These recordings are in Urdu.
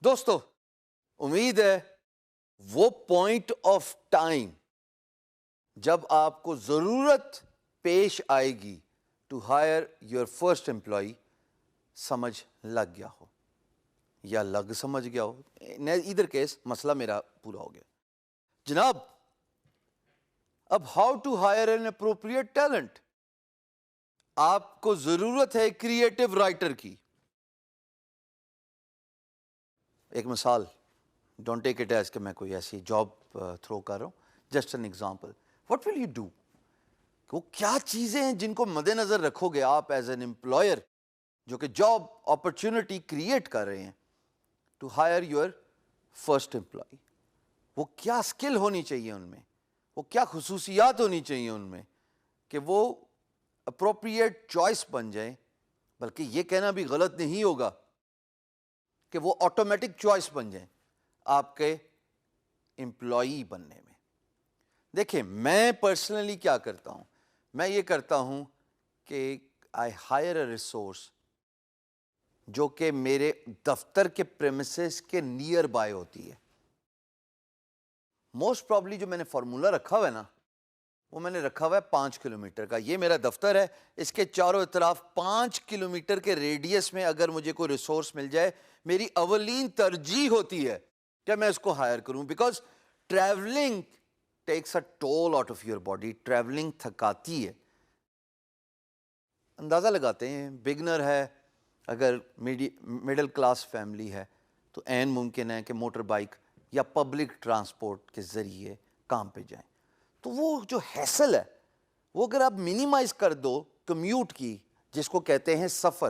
دوستو امید ہے وہ پوائنٹ آف ٹائم جب آپ کو ضرورت پیش آئے گی to hire your first employee سمجھ لگ گیا ہو یا سمجھ گیا ہو. ادھر کیس مسئلہ میرا پورا ہو گیا. جناب اب how to hire an appropriate talent. آپ کو ضرورت ہے کریٹو رائٹر کی. ایک مثال, ڈونٹ ٹیک اٹ ایز کہ میں کوئی ایسی جاب تھرو کر رہا ہوں, just an example. What will you do? وہ کیا چیزیں ہیں جن کو مد نظر رکھو گے آپ ایز این امپلائر جو کہ جاب اپرچونٹی کریٹ کر رہے ہیں to hire your first employee. وہ کیا اسکل ہونی چاہیے ان میں, وہ کیا خصوصیات ہونی چاہیے ان میں کہ وہ اپروپریٹ چوائس بن جائیں. بلکہ یہ کہنا بھی غلط نہیں ہوگا کہ وہ آٹومیٹک چوائس بن جائیں آپ کے امپلائی بننے میں. دیکھیں میں پرسنلی کیا کرتا ہوں, میں یہ کرتا ہوں کہ آئی ہائر اے ریسورس جو کہ میرے دفتر کے پریمیسز کے نیئر بائی ہوتی ہے. موسٹ پرابلی جو میں نے فارمولا رکھا ہوا ہے نا, وہ میں نے رکھا ہوا ہے 5 کلومیٹر کا. یہ میرا دفتر ہے, اس کے چاروں اطراف 5 کلومیٹر کے ریڈیس میں اگر مجھے کوئی ریسورس مل جائے, میری اولین ترجیح ہوتی ہے کہ میں اس کو ہائر کروں. Because travelling takes a toll out of your body. Travelling تھکاتی ہے. اندازہ لگاتے ہیں بگنر ہے, اگر مڈل کلاس فیملی ہے تو عین ممکن ہے کہ موٹر بائک یا پبلک ٹرانسپورٹ کے ذریعے کام پہ جائیں. تو وہ جو ہیسل ہے وہ اگر آپ منیمائز کر دو کمیوٹ کی, جس کو کہتے ہیں سفر,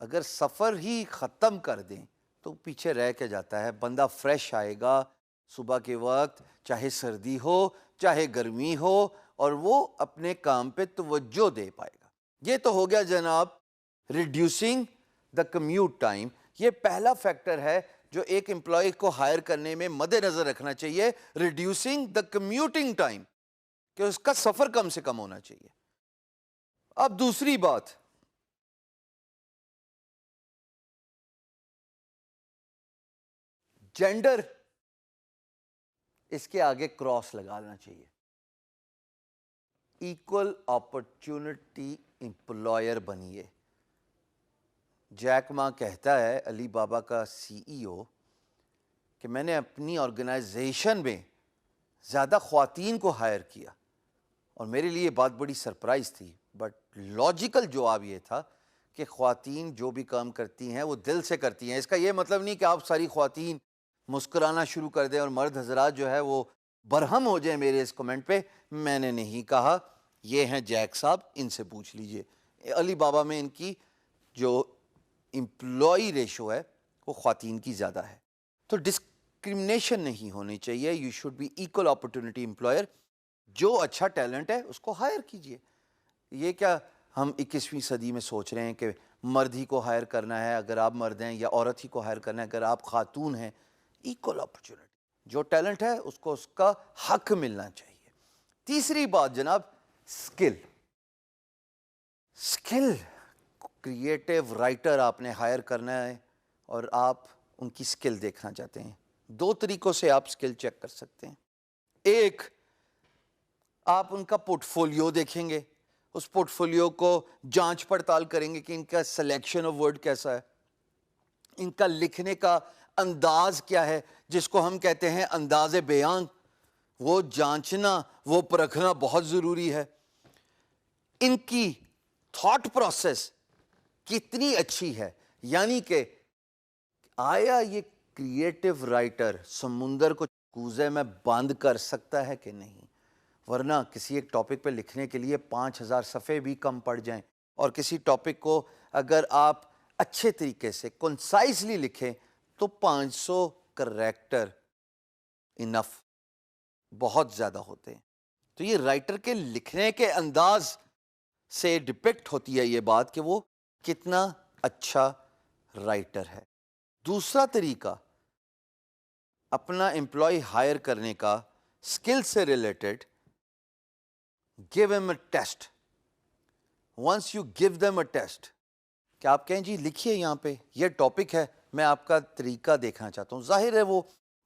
اگر سفر ہی ختم کر دیں تو پیچھے رہ کے جاتا ہے. بندہ فریش آئے گا صبح کے وقت, چاہے سردی ہو چاہے گرمی ہو, اور وہ اپنے کام پہ توجہ دے پائے گا. یہ تو ہو گیا جناب ریڈیوسنگ دا کمیوٹ ٹائم. یہ پہلا فیکٹر ہے جو ایک امپلائی کو ہائر کرنے میں مد نظر رکھنا چاہیے, ریڈیوسنگ دا کمیوٹنگ ٹائم, کہ اس کا سفر کم سے کم ہونا چاہیے. اب دوسری بات, جینڈر اس کے آگے کراس لگا لینا چاہیے. ایکول اپرچونٹی امپلائر بنیے. جیک ما کہتا ہے, علی بابا کا سی ای او, کہ میں نے اپنی آرگنائزیشن میں زیادہ خواتین کو ہائر کیا, اور میرے لیے بات بڑی سرپرائز تھی. بٹ لاجیکل جواب یہ تھا کہ خواتین جو بھی کام کرتی ہیں وہ دل سے کرتی ہیں. اس کا یہ مطلب نہیں کہ آپ ساری خواتین مسکرانا شروع کر دیں اور مرد حضرات جو ہے وہ برہم ہو جائیں میرے اس کمنٹ پہ. میں نے نہیں کہا, یہ ہیں جیک صاحب, ان سے پوچھ لیجئے. علی بابا میں ان کی جو امپلائی ریشو ہے وہ خواتین کی زیادہ ہے. تو ڈسکریمنیشن نہیں ہونی چاہیے. You should be equal opportunity employer. جو اچھا ٹیلنٹ ہے اس کو ہائر کیجئے. یہ کیا ہم 21ویں صدی میں سوچ رہے ہیں کہ مرد ہی کو ہائر کرنا ہے اگر آپ مرد ہیں, یا عورت ہی کو ہائر کرنا ہے اگر آپ خاتون ہیں. ایکول اپرچونٹی, جو ٹیلنٹ ہے اس کو اس کا حق ملنا چاہیے. تیسری بات جناب, اسکل. اسکل, کریٹو رائٹر آپ نے ہائر کرنا ہے اور آپ ان کی اسکل دیکھنا چاہتے ہیں. 2 طریقوں سے آپ اسکل چیک کر سکتے ہیں. ایک, آپ ان کا پورٹ فولیو دیکھیں گے, اس پورٹ فولیو کو جانچ پڑتال کریں گے کہ ان کا سلیکشن آف ورڈ کیسا ہے, ان کا لکھنے کا انداز کیا ہے, جس کو ہم کہتے ہیں انداز بیان. وہ جانچنا, وہ پرکھنا بہت ضروری ہے. ان کی تھاٹ پروسیس کتنی اچھی ہے, یعنی کہ آیا یہ کریٹو رائٹر سمندر کو کوزے میں بند کر سکتا ہے کہ نہیں. ورنہ کسی ایک ٹاپک پہ لکھنے کے لیے 5000 صفحے بھی کم پڑ جائیں, اور کسی ٹاپک کو اگر آپ اچھے طریقے سے کنسائزلی لکھیں تو 500 کریکٹر انف, بہت زیادہ ہوتے ہیں. تو یہ رائٹر کے لکھنے کے انداز سے ڈپکٹ ہوتی ہے یہ بات کہ وہ کتنا اچھا رائٹر ہے. دوسرا طریقہ اپنا امپلائی ہائر کرنے کا اسکل سے related, give them a test. Once you give them a test, کہ آپ کہیں جی لکھیے یہاں پہ یہ ٹاپک ہے, میں آپ کا طریقہ دیکھنا چاہتا ہوں. ظاہر ہے وہ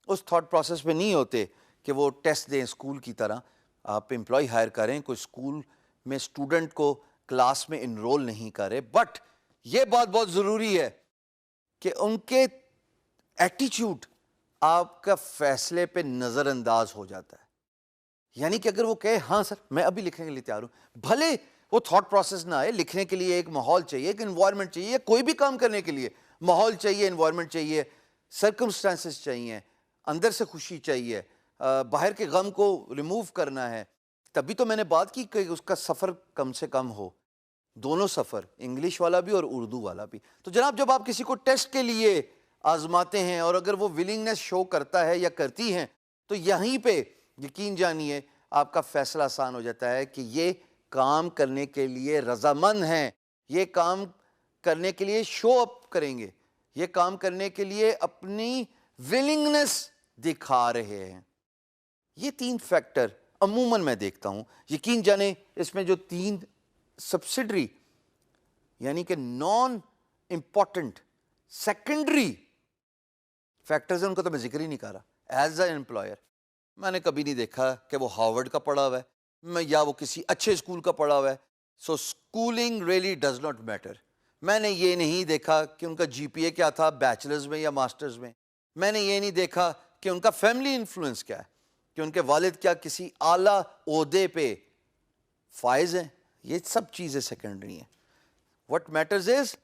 اس تھاٹ پروسیس میں نہیں ہوتے کہ وہ ٹیسٹ دیں اسکول کی طرح. آپ امپلائی ہائر کریں, کوئی اسکول میں اسٹوڈنٹ کو کلاس میں انرول نہیں کرے, بٹ یہ بات بہت ضروری ہے کہ ان کے ایٹیچیوڈ آپ کا فیصلے پہ نظر انداز ہو جاتا ہے. یعنی کہ اگر وہ کہے ہاں سر میں ابھی لکھنے کے لیے تیار ہوں, بھلے وہ تھاٹ پروسیس نہ آئے, لکھنے کے لیے ایک ماحول چاہیے, ایک انوائرمنٹ چاہیے, کوئی بھی کام کرنے کے لیے ماحول چاہیے, انوائرمنٹ چاہیے, سرکمسٹانسز چاہیے, اندر سے خوشی چاہیے, باہر کے غم کو ریموو کرنا ہے. تبھی تو میں نے بات کی کہ اس کا سفر کم سے کم ہو, دونوں سفر, انگلش والا بھی اور اردو والا بھی. تو جناب جب آپ کسی کو ٹیسٹ کے لیے آزماتے ہیں اور اگر وہ ولنگنس شو کرتا ہے یا کرتی ہیں, تو یہیں پہ یقین جانیے آپ کا فیصلہ آسان ہو جاتا ہے کہ یہ کام کرنے کے لیے رضامند ہیں, یہ کام کرنے کے لیے شو اپ کریں گے, یہ کام کرنے کے لیے اپنی ولنگنس دکھا رہے ہیں. یہ 3 فیکٹر عموماً میں دیکھتا ہوں. یقین جانیں اس میں جو 3 سبسڈری یعنی کہ نان امپورٹنٹ سیکنڈری فیکٹرز ہیں, ان کا تو میں ذکر ہی نہیں کر رہا. ایز اے امپلائر میں نے کبھی نہیں دیکھا کہ وہ ہارورڈ کا پڑھا ہوا ہے یا وہ کسی اچھے اسکول کا پڑھا ہوا ہے. So schooling really does not matter. میں نے یہ نہیں دیکھا کہ ان کا جی پی اے کیا تھا بیچلرز میں یا ماسٹرز میں. میں نے یہ نہیں دیکھا کہ ان کا فیملی انفلوئنس کیا ہے, کہ ان کے والد کیا کسی اعلیٰ عہدے پہ فائز ہیں. یہ سب چیزیں سیکنڈری ہیں. وٹ میٹرز از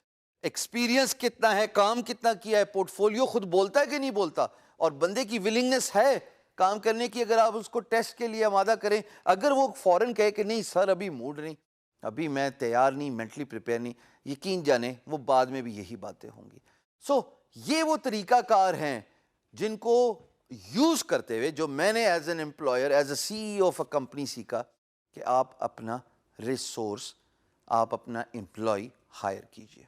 ایکسپیرینس کتنا ہے, کام کتنا کیا ہے, پورٹ فولیو خود بولتا ہے کہ نہیں بولتا, اور بندے کی ولنگنس ہے کام کرنے کی. اگر آپ اس کو ٹیسٹ کے لیے آمادہ کریں, اگر وہ فوراً کہے کہ نہیں سر ابھی موڈ نہیں, ابھی میں تیار نہیں, مینٹلی پریپیئر نہیں, یقین جانیں وہ بعد میں بھی یہی باتیں ہوں گی. سو یہ وہ طریقہ کار ہیں جن کو یوز کرتے ہوئے جو میں نے as an employer, as a C E O of a company سیکھا کہ آپ اپنا ریسورس, آپ اپنا امپلائی ہائر کیجیے.